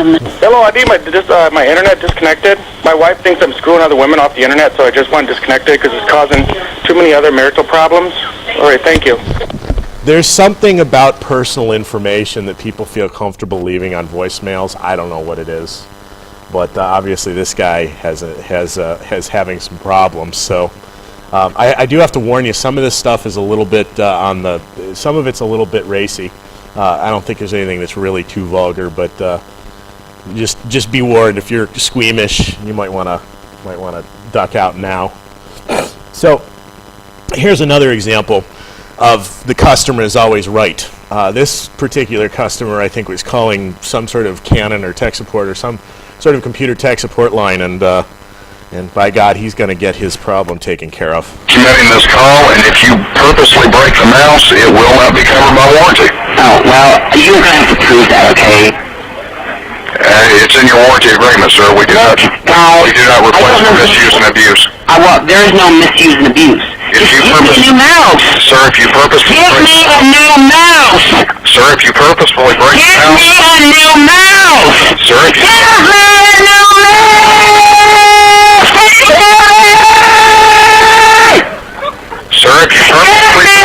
Hello, I need my internet disconnected. My wife thinks I'm screwing other women off the internet, so I just want to disconnect it because it's causing too many other marital problems. All right, thank you. There's something about personal information that people feel comfortable leaving on voicemails. I don't know what it is, but obviously this guy has having some problems. So I do have to warn you, some of this stuff is a little bit some of it's a little bit racy. I don't think there's anything that's really too vulgar, but just be warned, if you're squeamish, you might want to duck out now. So here's another example of the customer is always right. This particular customer, I think, was calling some sort of Canon or tech support or some sort of computer tech support line, and by God, he's going to get his problem taken care of. Committing this call, and if you purposely break the mouse, it will not be covered by warranty. Oh, well, you're going to have to prove that, okay? It's in your warranty agreement, sir. We do not replace for misuse and abuse. Well, there is no misuse and abuse. If you Give me a new mouse. Sir, if you purposefully Give me a new mouse. Sir, if you purposefully break the mouse. Give me a new mouse. Sir, if you... Give me a new mouse. Sir, if you purposefully...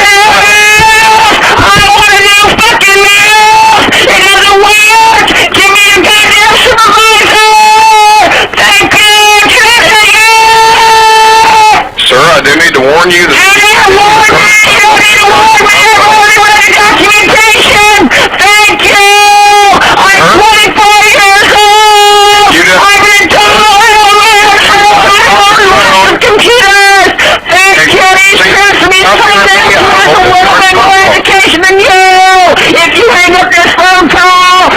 I want a new fucking mouse. It doesn't work. Give me a goddamn supervisor. Thank you. Sir, I do need to warn you that... documentation! Thank you! I'm 24 years old! I've been told computers! Thank you! These screws me something has a little bit more education than you! If you hang up this phone call,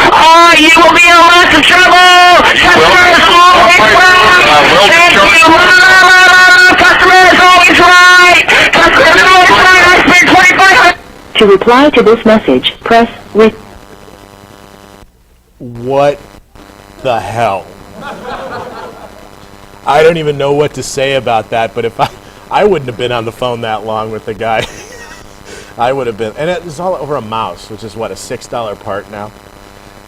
you will be in lots of trouble! Customers always right! Thank you! Customer is always right! Customer is always right! I spent 25... To reply to this message, press with. What the hell? I don't even know what to say about that, but if I wouldn't have been on the phone that long with the guy. I would have been. And it's all over a mouse, which is what, a $6 part now?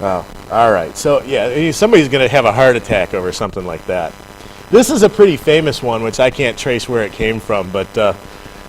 Oh, all right. So, yeah, somebody's going to have a heart attack over something like that. This is a pretty famous one, which I can't trace where it came from, but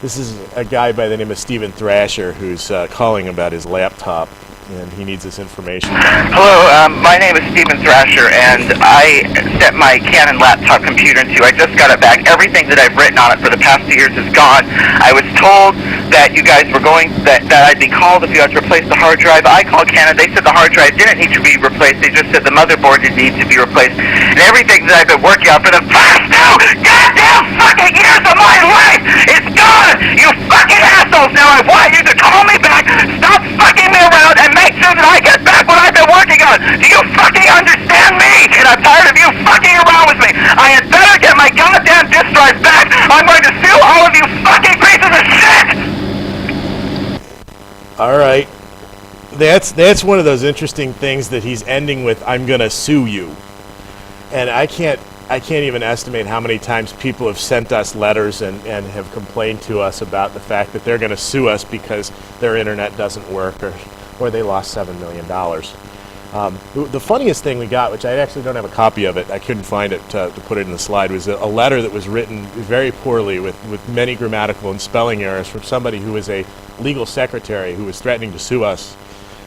this is a guy by the name of Stephen Thrasher who's calling about his laptop, and he needs this information. Hello, my name is Stephen Thrasher, and I set my Canon laptop computer into. I just got it back. Everything that I've written on it for the past 2 years is gone. I was told that you guys were that I'd be called if you had to replace the hard drive. I called Canon. They said the hard drive didn't need to be replaced. They just said the motherboard didn't need to be replaced. And everything that I've been working on for the past 2 goddamn fucking years of my life is gone! You fucking assholes! Now I want you to call me back, stop fucking me around, and make sure that I get back what I've been working on! Do you fucking understand me? And I'm tired of you fucking around with me! I had better get my goddamn disk drive back! I'm going to sue all of you fucking pieces of shit! Alright. That's one of those interesting things that he's ending with, I'm gonna sue you. And I can't even estimate how many times people have sent us letters and have complained to us about the fact that they're going to sue us because their internet doesn't work or they lost $7 million. The funniest thing we got, which I actually don't have a copy of it, I couldn't find it to put it in the slide, was a letter that was written very poorly with many grammatical and spelling errors from somebody who was a legal secretary who was threatening to sue us,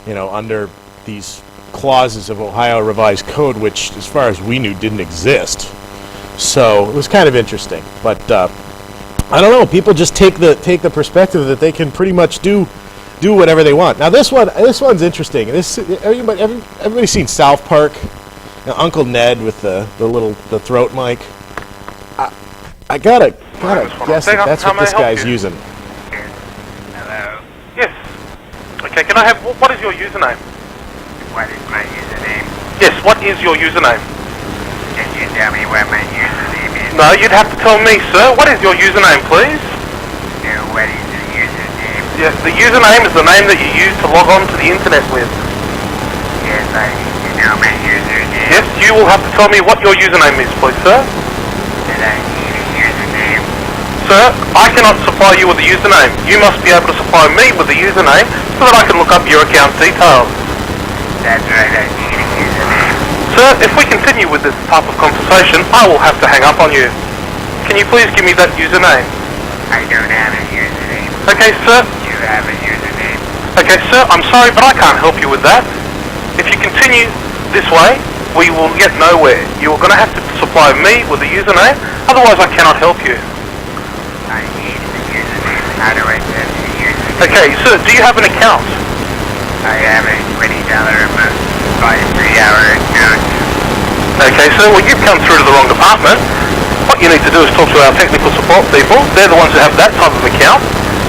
under these clauses of Ohio Revised Code, which, as far as we knew, didn't exist. So it was kind of interesting. But I don't know. People just take the perspective that they can pretty much do whatever they want. Now this one's interesting. Everybody's seen South Park? Uncle Ned with the throat mic. I gotta guess that's what this guy's using. Hello. Yes. Okay. Can I have what is your username? What is my username? Yes, what is your username? Can you tell me what my username is? No, you'd have to tell me, sir. What is your username, please? No, what is the username? Yes, the username is the name that you use to log on to the internet with. Yes, I need to know my username. Yes, you will have to tell me what your username is, please, sir. That I need a username. Sir, I cannot supply you with a username. You must be able to supply me with a username so that I can look up your account details. That's right, I need a username. sir, if we continue with this type of conversation, I will have to hang up on you. Can you please give me that username? I don't have a username. Okay, sir. You have a username. Okay, sir, I'm sorry, but I can't help you with that. If you continue this way, we will get nowhere. You're going to have to supply me with a username, otherwise I cannot help you. I need a username. How do I set the username? Okay, sir, do you have an account? I have a $20 a month by 3-hour account. Okay, sir, well, you've come through to the wrong department. What you need to do is talk to our technical support people. They're the ones who have that type of account.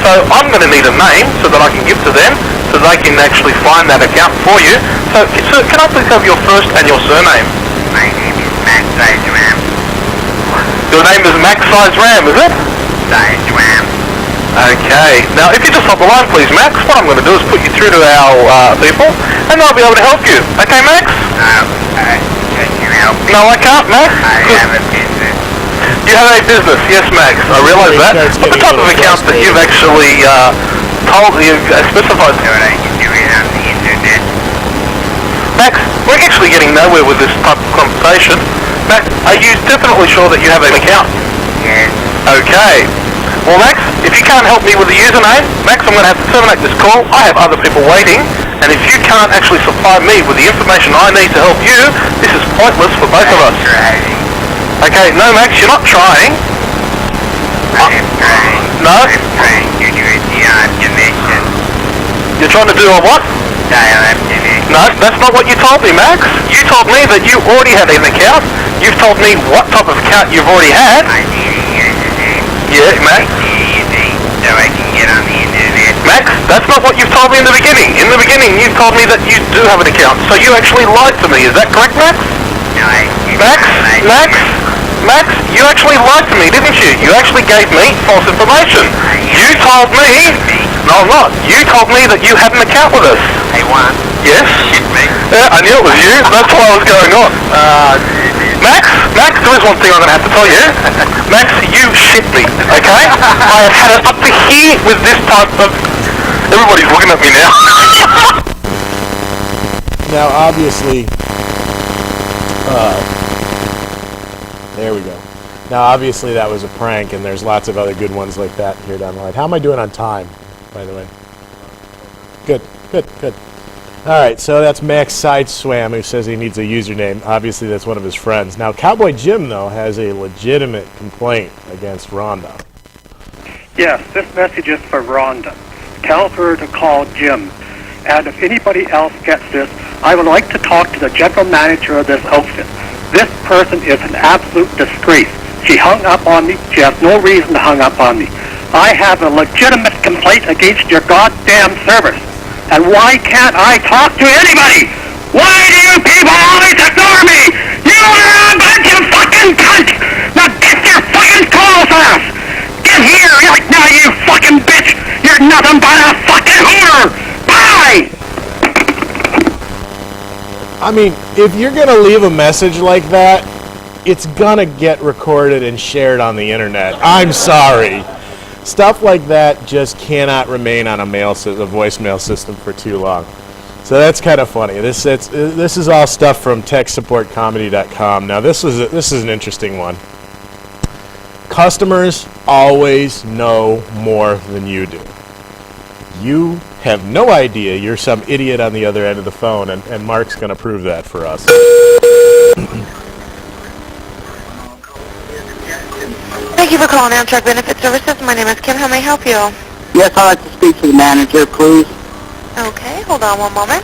So I'm going to need a name so that I can give to them so they can actually find that account for you. So, sir, can I please have your first and your surname? My name is Max Sizeram. Your name is Max Size Ram, is it? Sizeram. Okay. Now, if you just hold the line, please, Max, what I'm going to do is put you through to our people, and they'll be able to help you. Okay, Max? Can you help me? No, I can't, Max. I have a business. You have a business, yes, Max. I realise that. But the type of account that you've actually specified. So I can do it on the internet. Max, we're actually getting nowhere with this type of conversation. Max, are you definitely sure that you have an account? Yes. Okay. Well, Max, if you can't help me with the username, Max, I'm going to have to terminate this call. I have other people waiting, and if you can't actually supply me with the information I need to help you, this is pointless for both of us. Trying. Okay, no, Max, you're not trying. I am trying. No? I'm trying to do a dial connection. You're trying to do a what? Dial-up connection. No, that's not what you told me, Max. You told me that you already had an account. You've told me what type of account you've already had. I need a username. Yeah, Max. I need a username so I can get on the internet. Max, that's not what you've told me in the beginning. In the beginning, you told me that you do have an account. So you actually lied to me. Is that correct, Max? No, I did Max? not like Max? you. Max, you actually lied to me, didn't you? You actually gave me false information. You told me... No, I'm not. You told me that you had an account with us. I want. Yes? Shit me. Yeah, I knew it was you. That's why I was going on. Max, there is one thing I'm going to have to tell you. Max, you shit me, okay? I have had it up to here with this type of... Everybody's looking at me now. Now, obviously, there we go. Now, obviously, that was a prank, and there's lots of other good ones like that here down the line. How am I doing on time, by the way? Good. All right, so that's Max Sideswam, who says he needs a username. Obviously, that's one of his friends. Now, Cowboy Jim, though, has a legitimate complaint against Rhonda. Yes, this message is for Rhonda. Tell her to call Jim. And if anybody else gets this, I would like to talk to the general manager of this outfit. This person is an absolute disgrace. She hung up on me. She has no reason to hang up on me. I have a legitimate complaint against your goddamn service. And why can't I talk to anybody? Why do you people always ignore me? You are a bunch of fucking cunts! Now get your fucking calls off! Get here right now, you fucking bitch! You're nothing but a fucking whore! Bye! I mean, if you're going to leave a message like that, it's going to get recorded and shared on the internet. I'm sorry. Stuff like that just cannot remain on a voicemail system for too long. So that's kind of funny. This is all stuff from techsupportcomedy.com. Now this is an interesting one. Customers always know more than you do. You have no idea you're some idiot on the other end of the phone, and Mark's going to prove that for us. Thank you for calling Amtrak Benefit Services. My name is Kim. How may I help you? Yes, I'd like to speak to the manager, please. Okay, hold on one moment.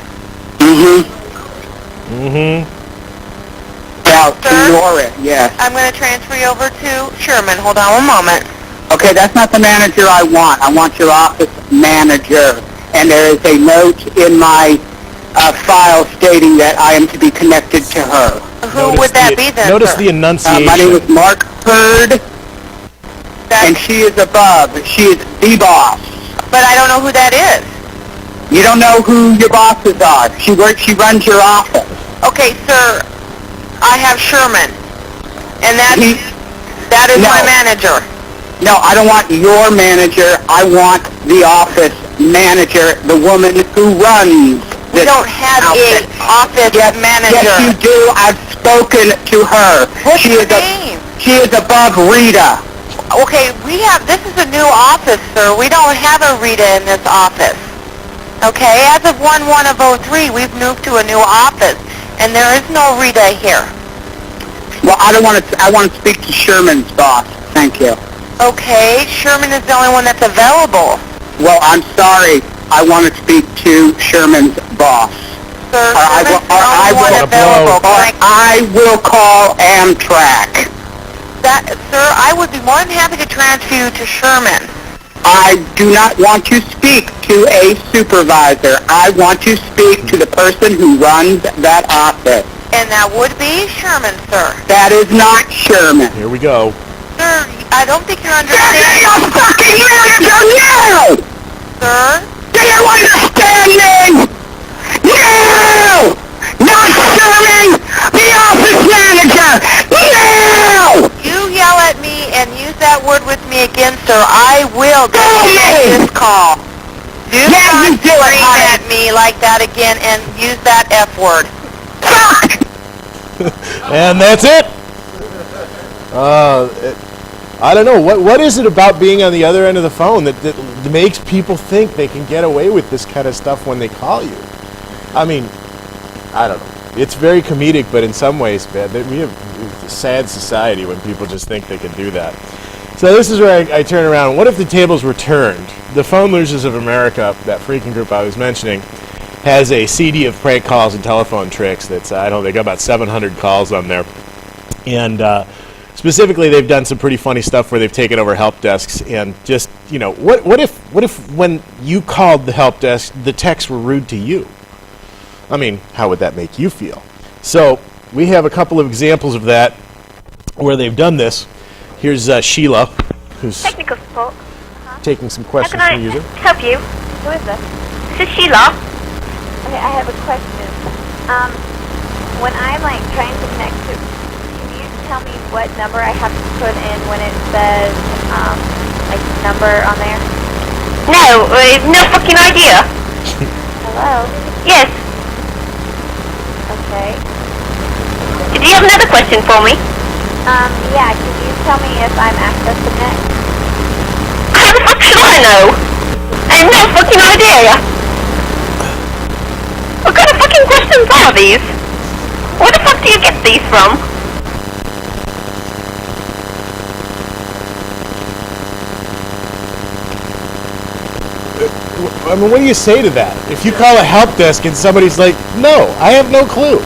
Yeah, Sir? ignore it, yes. I'm going to transfer you over to Sherman. Hold on one moment. Okay, that's not the manager I want. I want your office manager. And there is a note in my file stating that I am to be connected to her. Who would that be then, Notice sir? the enunciation. My name is Mark Hurd, and she is above. She is the boss. But I don't know who that is. You don't know who your bosses are. She runs your office. Okay, sir, I have Sherman, and that is No. my manager. No, I don't want your manager. I want the office manager, the woman who runs We don't have a office manager. Yes, you do. I've spoken to her. What's she her is name? She is above Rita. Okay, this is a new office, sir. We don't have a Rita in this office. Okay, as of 1/1 of 03, we've moved to a new office, and there is no Rita here. Well, I want to speak to Sherman's boss. Thank you. Okay, Sherman is the only one that's available. Well, I'm sorry. I want to speak to Sherman's boss. Sir, Sherman's the only one available. I will call Amtrak. Sir, I would be more than happy to transfer you to Sherman. I do not want to speak to a supervisor. I want to speak to the person who runs that office. And that would be Sherman, sir. That is not Sherman. Here we go. Sir, I don't think you're understanding. Get your fucking manager now! Sir? Do you understand me? No! Not Sherman! The office manager! No! You yell at me and use that word with me again, sir. I will disconnect this call. Do not scream at me like that again and use that F word. Fuck! And that's it. I don't know. What is it about being on the other end of the phone that makes people think they can get away with this kind of stuff when they call you? I mean, I don't know. It's very comedic, but in some ways, man, we have a sad society when people just think they can do that. So this is where I turn around. What if the tables were turned? The Phone Losers of America, that freaking group I was mentioning, has a CD of prank calls and telephone tricks that's, I don't know, they got about 700 calls on there. And specifically, they've done some pretty funny stuff where they've taken over help desks and just, you know, what if when you called the help desk, the techs were rude to you? I mean, how would that make you feel? So we have a couple of examples of that where they've done this. Here's Sheila, who's technical support. Taking some questions from the user. Help you? Who is this? This is Sheila. Okay, I have a question. When I'm trying to connect to, can you tell me what number I have to put in when it says number on there? No, no fucking idea. Hello? Yes. Okay. Do you have another question for me? Yeah, can you tell me if I'm access to next? How the fuck should I know? I have no fucking idea. What kind of fucking questions are these? Where the fuck do you get these from? I mean, what do you say to that? If you call a help desk and somebody's like, no, I have no clue.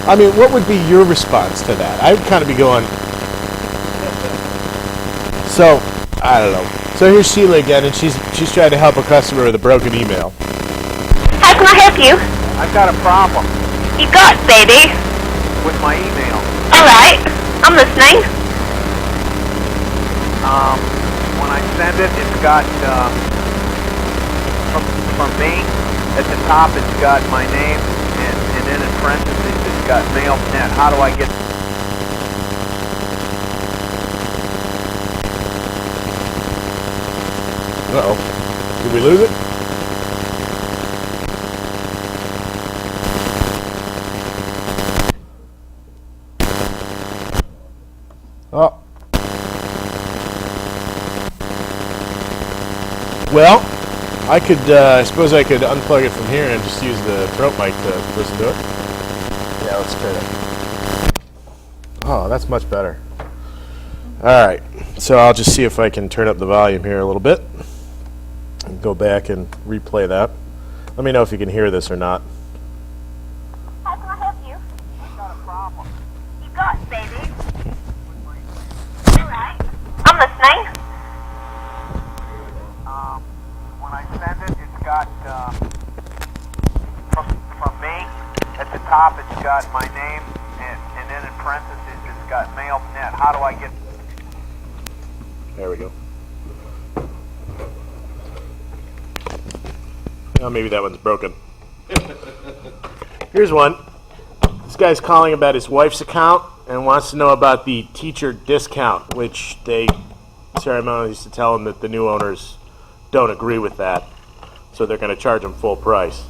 I mean, what would be your response to that? I would kind of be going, so, I don't know. So here's Sheila again, and she's trying to help a customer with a broken email. How can I help you? I've got a problem You got, baby. with my email. Alright, I'm listening. When I send it, it's got, from me, at the top it's got my name, and then in parentheses it's got mail net. How do I get... Uh-oh. Did we lose it? Oh. Well, I could, I suppose I could unplug it from here and just use the throat mic to listen to it. Yeah, let's try that. Oh, that's much better. Alright, so I'll just see if I can turn up the volume here a little bit. And go back and replay that. Let me know if you can hear this or not. How can I help you? I've got a problem. You got, baby. Alright. I'm listening. When I send it, it's got, from me, at the top it's got my name, and then in parentheses it's got mail net. How do I get... There we go. Oh, maybe that one's broken. Here's one. This guy's calling about his wife's account and wants to know about the teacher discount, which they ceremoniously used to tell him that the new owners don't agree with that, so they're going to charge him full price.